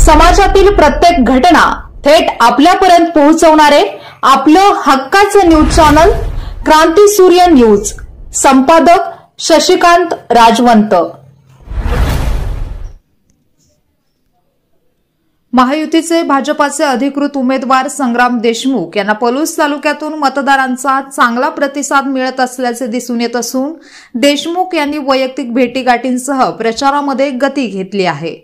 समाजातील प्रत्येक घटना थेट आपल्यापर्यंत पोहोचवणारे आपलं हक्काचं न्यूज चॅनल क्रांती सूर्य न्यूज। संपादक शशिकांत राजवंत। महायुतीचे भाजपाचे अधिकृत उमेदवार संग्राम देशमुख यांना पलूस तालुक्यातून मतदारांचा चांगला प्रतिसाद मिळत असल्याचे दिसून येत असून देशमुख यांनी वैयक्तिक भेटीगाठींसह प्रचारामध्ये गती घेतली आहे।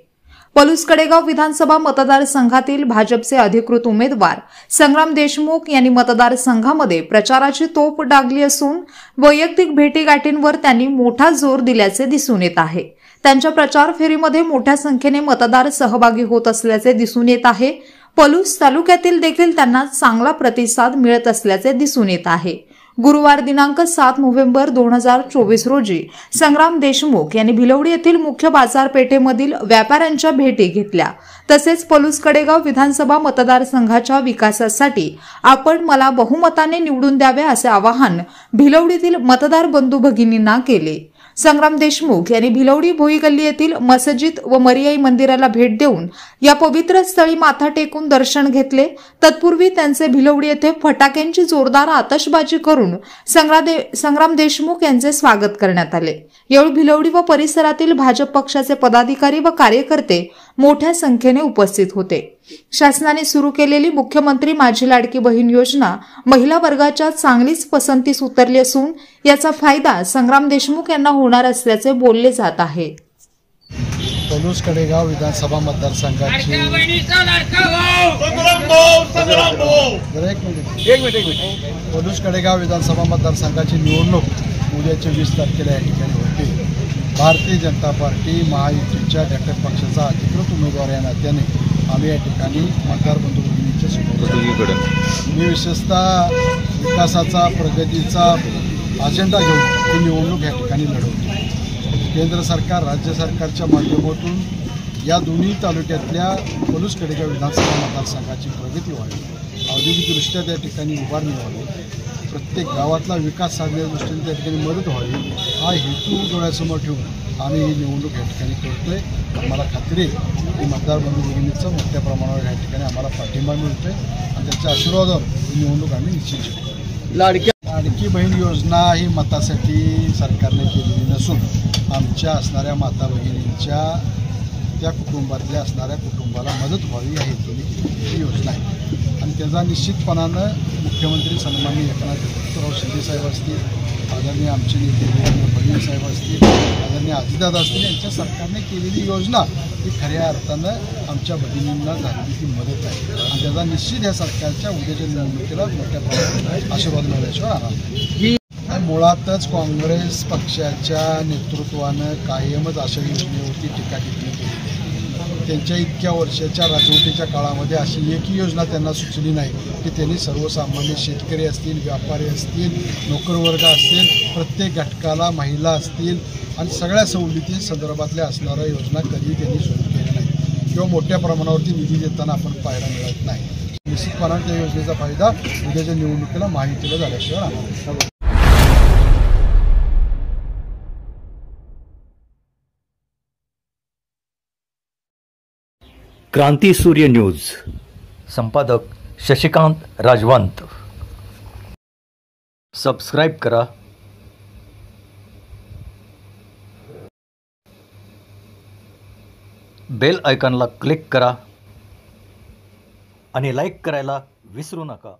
पलूस कडेगाव विधानसभा मतदारसंघातील भाजपचे अधिकृत उमेदवार संग्राम देशमुख यांनी मतदारसंघामध्ये प्रचाराची तोफ डागली असून वैयक्तिक भेटीगाठींवर त्यांनी मोठा जोर दिल्याचे दिसून येत आहे। त्यांच्या प्रचार फेरीमध्ये मोठ्या संख्येने मतदार सहभागी होत असल्याचे दिसून येत आहे। पलूस तालुक्यातील देखील त्यांना चांगला प्रतिसाद मिळत असल्याचे दिसून येत आहे। गुरुवार दिनांक 7 नोव्हेंबर 2024 रोजी संग्राम देशमुख यांनी भिलवडी येथील मुख्य बाजारपेठेमधील व्यापाऱ्यांच्या भेटी घेतल्या। तसेच पलूस कडेगाव विधानसभा मतदारसंघाच्या विकासासाठी आपण मला बहुमताने निवडून द्यावे असे आवाहन भिलवडीतील मतदार बंधू भगिनींना केले। संग्राम देशमुख यांनी भिलवडी भोई गल्ली येथील मस्जिद व मरियाई मंदिराला भेट देऊन या पवित्र स्थळी माथा टेकून दर्शन घेतले। तत्पूर्वी त्यांचे भिलवडी येथे फटाक्यांची जोरदार आतषबाजी करून संग्राम देशमुख यांचे स्वागत करण्यात आले। यावेळी भिलवडी व परिसरातील भाजप पक्षाचे पदाधिकारी व कार्यकर्ते मोठ्या संख्येने उपस्थित होते। शासनाने सुरू केलेली मुख्यमंत्री माझी लाडकी बहीण योजना महिला वर्गाच्या चांगलीच पसंतीस उतरली असून याचा फायदा संग्राम देशमुख यांना होणार असल्याचे बोलले जात आहे। पलूस कडेगाव विधानसभा मतदारसंघाची पलूस कडेगाव विधानसभा मतदारसंघाची निवडणूक उद्याच्या 20 तारखेला या ठिकाणी होते। भारतीय जनता पार्टी महायुतीच्या घटक पक्षाचा अधिकृत उमेदवार या नात्याने आम्ही या ठिकाणी मतदार बंधू भगिनींच्या समोर मी विशेषतः विकासाचा प्रगतीचा अजेंडा घेऊन ही निवडणूक या ठिकाणी लढवतो। केंद्र सरकार राज्य सरकारच्या माध्यमातून या दोन्ही तालुक्यातल्या पलूस कडेगाव विधानसभा मतदारसंघाची प्रगती व्हावी, औद्योगिकदृष्ट्या त्या ठिकाणी उभारणी व्हावी, प्रत्येक गावातला विकास साधण्याच्या दृष्टीने त्या ठिकाणी मदत व्हावी हा हेतू डोळ्यासमोर ठेवून आम्ही ही निवडणूक या ठिकाणी करतोय। आम्हाला खात्री आहे की मतदार बंधू भगिनींचं मोठ्या प्रमाणावर या ठिकाणी आम्हाला पाठिंबा मिळतोय आणि त्यांच्या आशीर्वादावर ही निवडणूक आम्ही निश्चित जिंकू। लाडकी बहीण योजना ही मतासाठी सरकारने केलेली नसून आमच्या असणाऱ्या माता भगिनींच्या त्या कुटुंबातल्या असणाऱ्या कुटुंबाला मदत व्हावी या हेतूने ही योजना आहे आणि त्याचा निश्चितपणानं मुख्यमंत्री सन्माननीय एकनाथ शिंदे साहेब असतील, आदरणीय आमचे नेते फडणवीस साहेब असतील, आदरणीय अजितदादा असतील यांच्या सरकारने केलेली योजना ही खऱ्या अर्थानं आमच्या भगिनींना झालेली ती मदत आहे आणि त्याचा निश्चित या सरकारच्या उद्याच्या निवडणुकीला मोठ्या प्रमाणात आशीर्वाद मिळाल्याशिवाय राहणार। मुळातच काँग्रेस पक्षाच्या नेतृत्वानं कायमच अशा योजनेवरती टीका टिप्पणी केली। त्यांच्या इतक्या वर्षाच्या राजवटीच्या काळामध्ये अशी एकही योजना त्यांना सुचली नाही की त्यांनी सर्वसामान्य शेतकरी असतील, व्यापारी असतील, नोकरवर्ग असतील, प्रत्येक घटकाला महिला असतील आणि सगळ्या सवलती संदर्भातल्या असणाऱ्या योजना कधी त्यांनी सुरू केल्या नाही किंवा मोठ्या प्रमाणावरती निधी देताना आपण पाहायला मिळत नाही। निश्चितपणाने त्या योजनेचा फायदा उद्याच्या निवडणुकीला महायुतीला झाल्याशिवाय राहणार। क्रांती सूर्य न्यूज। संपादक शशिकांत राजवंत। सबस्क्राइब करा, बेल आयकॉनला क्लिक करा आणि लाईक करायला विसरू नका।